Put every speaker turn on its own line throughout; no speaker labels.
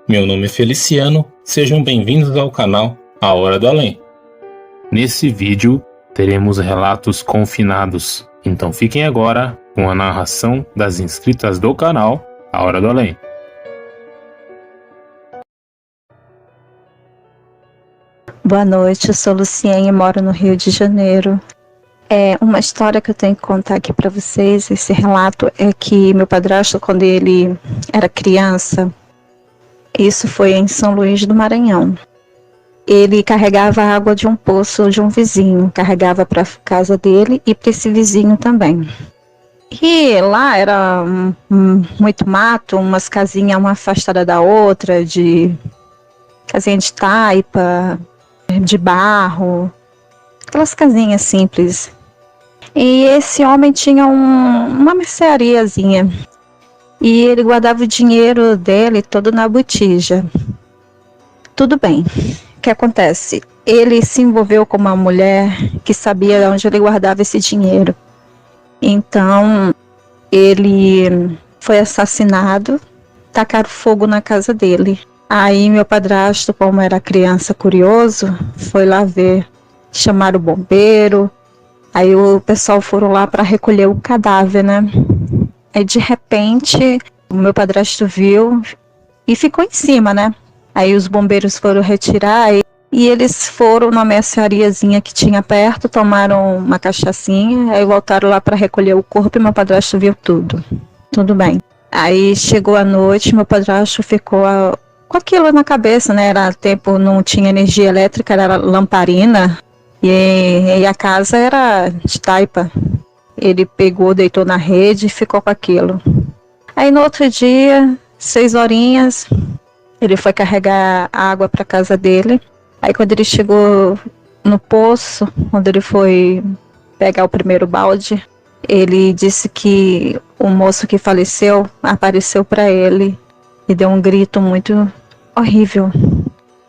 Meu nome é Feliciano, sejam bem-vindos ao canal A Hora do Além. Nesse vídeo teremos relatos confinados, então fiquem agora com a narração das inscritas do canal A Hora do Além.
Boa noite, eu sou Luciene e moro no Rio de Janeiro. Uma história que eu tenho que contar aqui para vocês, esse relato é que meu padrasto, quando ele era criança, isso foi em São Luís do Maranhão, ele carregava a água de um poço de um vizinho, carregava para a casa dele e para esse vizinho também. E lá era muito mato, umas casinhas uma afastada da outra, de casinha de taipa, de barro, aquelas casinhas simples. E esse homem tinha uma merceariazinha e ele guardava o dinheiro dele todo na botija. Tudo bem, o que acontece? Ele se envolveu com uma mulher que sabia onde ele guardava esse dinheiro. Então ele foi assassinado, tacaram fogo na casa dele. Aí meu padrasto, como era criança curioso, foi lá ver, chamaram o bombeiro. Aí o pessoal foram lá para recolher o cadáver, né? Aí de repente o meu padrasto viu e ficou em cima, né? Aí os bombeiros foram retirar e eles foram numa merceariazinha que tinha perto, tomaram uma cachaçinha, aí voltaram lá para recolher o corpo e meu padrasto viu tudo. Tudo bem. Aí chegou a noite, meu padrasto ficou com aquilo na cabeça, né? Era tempo, não tinha energia elétrica, era lamparina. E a casa era de taipa. Ele pegou, deitou na rede e ficou com aquilo. Aí no outro dia, 6 horinhas, ele foi carregar água para casa dele. Aí quando ele chegou no poço, quando ele foi pegar o primeiro balde, ele disse que o moço que faleceu apareceu para ele e deu um grito muito horrível.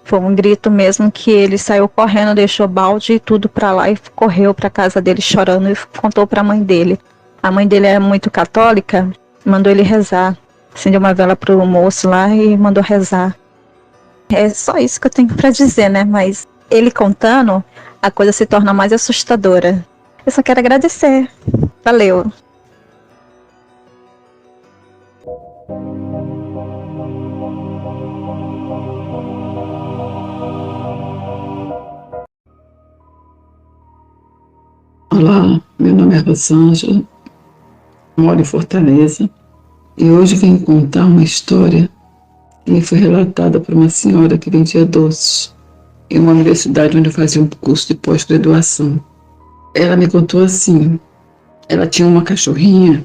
Foi um grito mesmo que ele saiu correndo, deixou balde e tudo para lá e correu para casa dele chorando e contou para a mãe dele. A mãe dele é muito católica, mandou ele rezar. Acendeu uma vela pro moço lá e mandou rezar. É só isso que eu tenho para dizer, né? Mas ele contando, a coisa se torna mais assustadora. Eu só quero agradecer. Valeu.
Olá, meu nome é Rosângela, moro em Fortaleza e hoje venho contar uma história que me foi relatada por uma senhora que vendia doces em uma universidade onde eu fazia um curso de pós-graduação. Ela me contou assim, ela tinha uma cachorrinha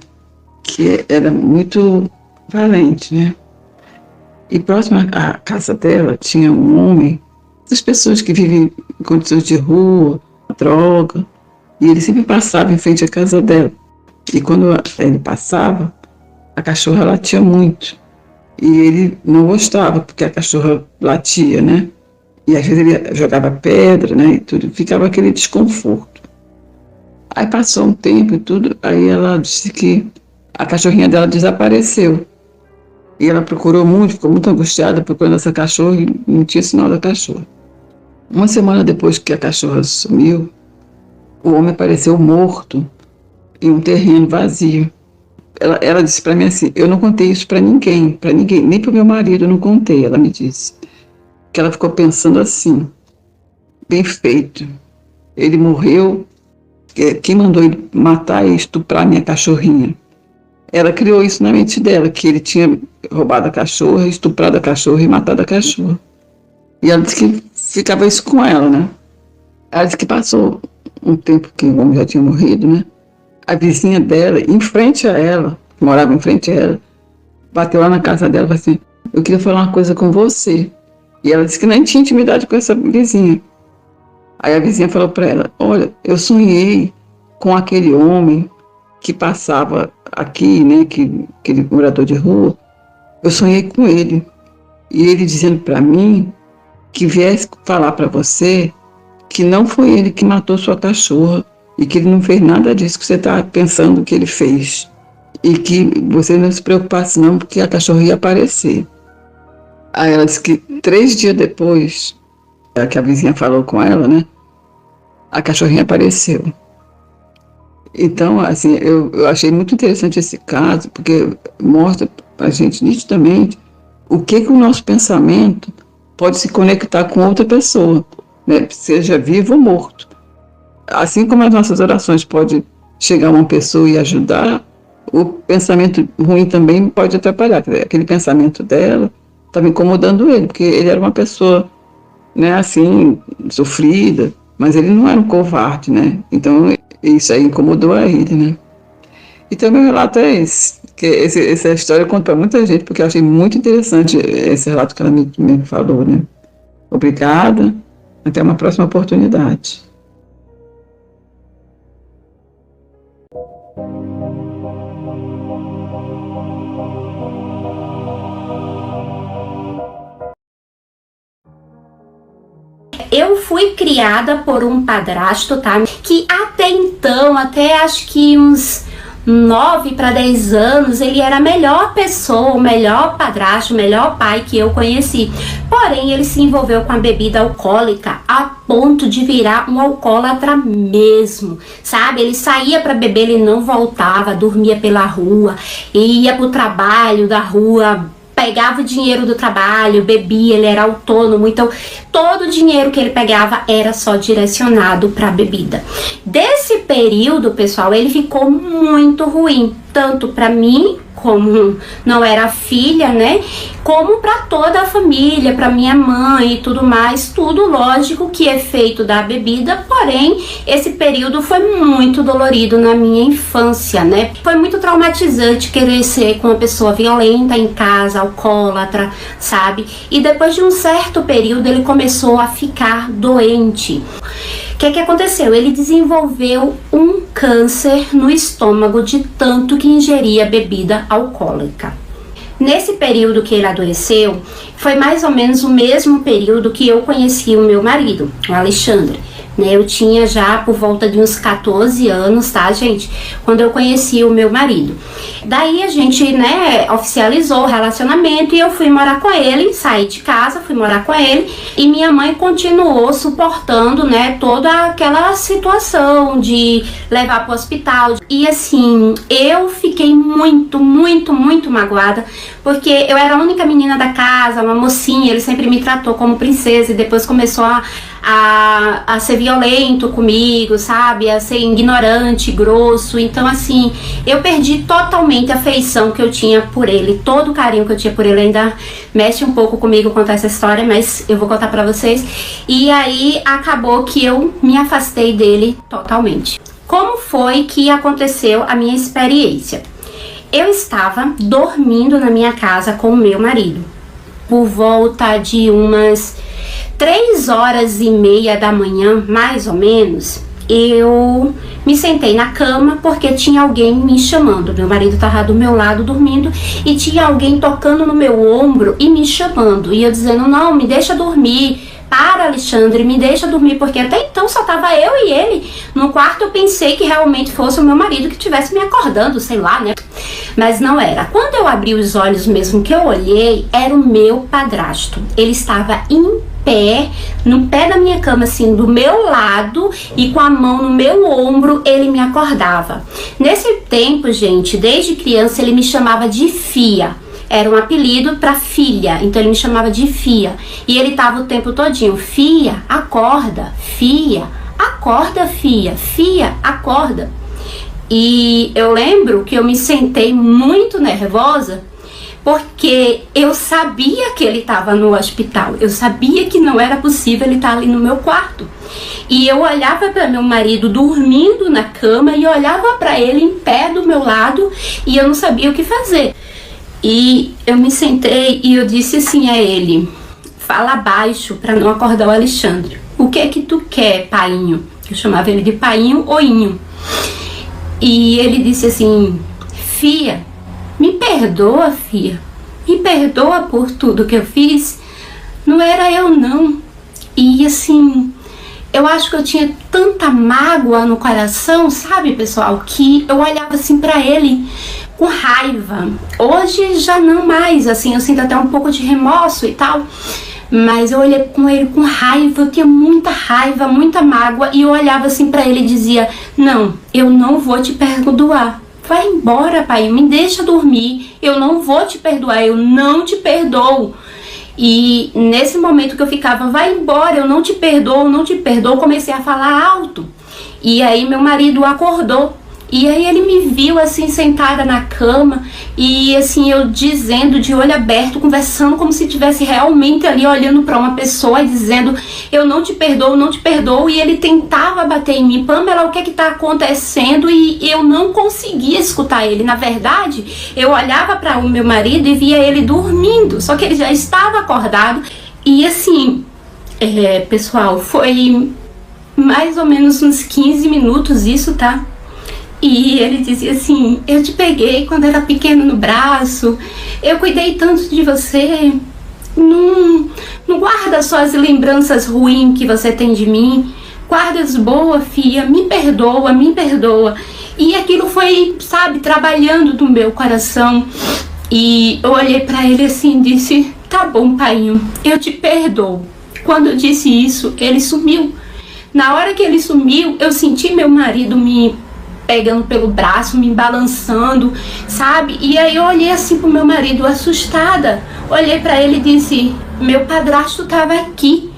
que era muito valente, né? E próximo à casa dela tinha um homem, as pessoas que vivem em condições de rua, droga. E ele sempre passava em frente à casa dela. E quando ele passava, a cachorra latia muito. E ele não gostava, porque a cachorra latia, né? E às vezes ele jogava pedra, né? E tudo, ficava aquele desconforto. Aí passou um tempo e tudo, aí ela disse que a cachorrinha dela desapareceu. E ela procurou muito, ficou muito angustiada procurando essa cachorra e não tinha sinal da cachorra. Uma semana depois que a cachorra sumiu, o homem apareceu morto em um terreno vazio. Ela disse para mim assim, eu não contei isso para ninguém, nem para o meu marido eu não contei, ela me disse. Que ela ficou pensando assim, bem feito, ele morreu, quem mandou ele matar e estuprar minha cachorrinha? Ela criou isso na mente dela, que ele tinha roubado a cachorra, estuprado a cachorra e matado a cachorra. E ela disse que ficava isso com ela, né? Ela disse que passou um tempo que o homem já tinha morrido, né? A vizinha dela, em frente a ela, que morava em frente a ela, bateu lá na casa dela e falou assim, eu queria falar uma coisa com você. E ela disse que nem tinha intimidade com essa vizinha. Aí a vizinha falou para ela, olha, eu sonhei com aquele homem que passava aqui, né, aquele morador de rua, eu sonhei com ele. E ele dizendo para mim que viesse falar para você que não foi ele que matou sua cachorra e que ele não fez nada disso que você está pensando que ele fez. E que você não se preocupasse não, porque a cachorra ia aparecer. Aí ela disse que 3 dias depois, que a vizinha falou com ela, né? A cachorrinha apareceu. Então, assim, eu achei muito interessante esse caso, porque mostra pra gente nitidamente o que o nosso pensamento pode se conectar com outra pessoa, né? Seja vivo ou morto. Assim como as nossas orações podem chegar a uma pessoa e ajudar, o pensamento ruim também pode atrapalhar. Aquele pensamento dela estava incomodando ele, porque ele era uma pessoa, né, assim, sofrida, mas ele não era um covarde, né? Então, isso aí incomodou a ele, né? Então, meu relato é esse. Essa história eu conto para muita gente, porque eu achei muito interessante esse relato que ela me falou, né? Obrigada. Até uma próxima oportunidade.
Eu fui criada por um padrasto, tá? Que até então, até acho que uns 9 para 10 anos, ele era a melhor pessoa, o melhor padrasto, o melhor pai que eu conheci. Porém, ele se envolveu com a bebida alcoólica a ponto de virar um alcoólatra mesmo, sabe? Ele saía para beber, ele não voltava, dormia pela rua, ia pro trabalho da rua, pegava o dinheiro do trabalho, bebia, ele era autônomo, então todo o dinheiro que ele pegava era só direcionado para bebida. Desse período, pessoal, ele ficou muito ruim, tanto para mim, como não era filha, né, como para toda a família, para minha mãe e tudo mais, tudo lógico que é feito da bebida, porém, esse período foi muito dolorido na minha infância, né, foi muito traumatizante crescer com uma pessoa violenta em casa, alcoólatra, sabe, e depois de um certo período ele começou a ficar doente. O que aconteceu? Ele desenvolveu um câncer no estômago de tanto que ingeria bebida alcoólica. Nesse período que ele adoeceu, foi mais ou menos o mesmo período que eu conheci o meu marido, o Alexandre. Eu tinha já por volta de uns 14 anos, tá, gente? Quando eu conheci o meu marido. Daí a gente, né, oficializou o relacionamento e eu fui morar com ele, saí de casa, fui morar com ele e minha mãe continuou suportando, né, toda aquela situação de levar pro hospital. E assim, eu fiquei muito magoada, porque eu era a única menina da casa, uma mocinha, ele sempre me tratou como princesa e depois começou a ser violento comigo, sabe, a ser ignorante, grosso. Então assim, eu perdi totalmente a afeição que eu tinha por ele, todo o carinho que eu tinha por ele. Ainda mexe um pouco comigo contar essa história, mas eu vou contar pra vocês. E aí acabou que eu me afastei dele totalmente. Como foi que aconteceu a minha experiência? Eu estava dormindo na minha casa com o meu marido por volta de umas 3h30 da manhã, mais ou menos. Eu me sentei na cama porque tinha alguém me chamando. Meu marido estava do meu lado dormindo e tinha alguém tocando no meu ombro e me chamando. E eu dizendo, não, me deixa dormir. Para, Alexandre, me deixa dormir, porque até então só tava eu e ele no quarto. Eu pensei que realmente fosse o meu marido que estivesse me acordando, sei lá, né? Mas não era. Quando eu abri os olhos mesmo, que eu olhei, era o meu padrasto. Ele estava em pé, no pé da minha cama, assim, do meu lado, e com a mão no meu ombro, ele me acordava. Nesse tempo, gente, desde criança, ele me chamava de Fia. Era um apelido para filha, então ele me chamava de Fia. E ele tava o tempo todinho, Fia, acorda, Fia, acorda, Fia, Fia, acorda. E eu lembro que eu me sentei muito nervosa, porque eu sabia que ele estava no hospital, eu sabia que não era possível ele estar ali no meu quarto. E eu olhava para meu marido dormindo na cama e olhava para ele em pé do meu lado e eu não sabia o que fazer. E eu me sentei e eu disse assim a ele, fala baixo para não acordar o Alexandre. O que é que tu quer, painho? Eu chamava ele de painho ou inho. E ele disse assim, Fia, me perdoa, Fia. Me perdoa por tudo que eu fiz. Não era eu, não. E assim, eu acho que eu tinha tanta mágoa no coração, sabe, pessoal, que eu olhava assim pra ele com raiva. Hoje já não mais, assim, eu sinto até um pouco de remorso e tal. Mas eu olhei com ele com raiva, eu tinha muita raiva, muita mágoa. E eu olhava assim pra ele e dizia: não, eu não vou te perdoar. Vai embora, pai, me deixa dormir. Eu não vou te perdoar, eu não te perdoo. E nesse momento que eu ficava: vai embora, eu não te perdoo, não te perdoo, comecei a falar alto. E aí meu marido acordou. E aí ele me viu assim sentada na cama e assim eu dizendo de olho aberto, conversando como se estivesse realmente ali olhando para uma pessoa e dizendo: eu não te perdoo, não te perdoo. E ele tentava bater em mim: Pamela, o que é que tá acontecendo? E eu não conseguia escutar ele. Na verdade, eu olhava para o meu marido e via ele dormindo, só que ele já estava acordado. E assim, pessoal, foi mais ou menos uns 15 minutos isso, tá? E ele dizia assim: eu te peguei quando era pequeno no braço, eu cuidei tanto de você, não guarda só as lembranças ruins que você tem de mim, guarda as boas, filha, me perdoa, me perdoa. E aquilo foi, sabe, trabalhando no meu coração. E eu olhei pra ele assim e disse: tá bom, painho, eu te perdoo. Quando eu disse isso, ele sumiu. Na hora que ele sumiu, eu senti meu marido me pegando pelo braço, me balançando, sabe? E aí eu olhei assim pro meu marido, assustada. Olhei pra ele e disse: meu padrasto tava aqui.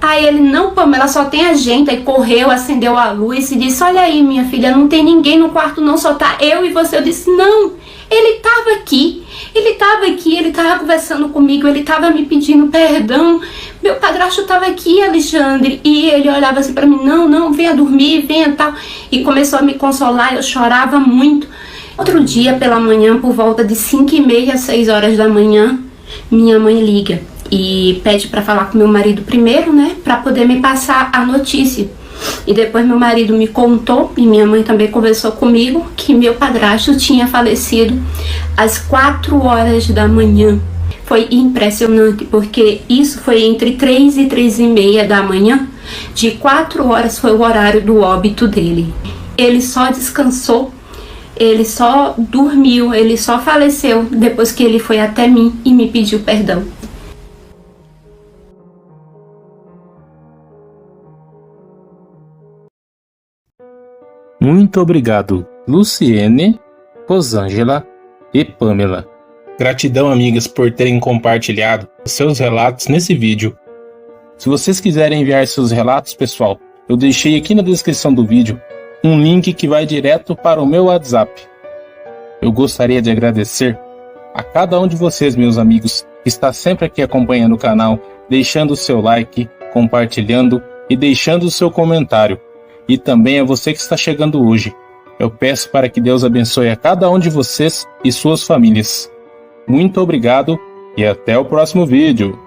Aí ele: não, Pamela, só tem a gente. Aí correu, acendeu a luz e disse: olha aí, minha filha, não tem ninguém no quarto não, só tá eu e você. Eu disse: não, ele tava aqui. Ele tava conversando comigo, ele tava me pedindo perdão. Meu padrasto tava aqui, Alexandre. E ele olhava assim pra mim: não, venha dormir, venha tal. E começou a me consolar, eu chorava muito. Outro dia, pela manhã, por volta de 5h30, 6 horas da manhã, minha mãe liga e pede pra falar com meu marido primeiro, né, pra poder me passar a notícia. E depois meu marido me contou, e minha mãe também conversou comigo, que meu padrasto tinha falecido às 4 horas da manhã. Foi impressionante, porque isso foi entre 3 e 3h30 da manhã. De 4 horas foi o horário do óbito dele. Ele só descansou, ele só dormiu, ele só faleceu depois que ele foi até mim e me pediu perdão.
Muito obrigado, Luciene, Rosângela e Pamela. Gratidão, amigas, por terem compartilhado seus relatos nesse vídeo. Se vocês quiserem enviar seus relatos, pessoal, eu deixei aqui na descrição do vídeo um link que vai direto para o meu WhatsApp. Eu gostaria de agradecer a cada um de vocês, meus amigos, que está sempre aqui acompanhando o canal, deixando o seu like, compartilhando e deixando o seu comentário. E também a você que está chegando hoje. Eu peço para que Deus abençoe a cada um de vocês e suas famílias. Muito obrigado e até o próximo vídeo.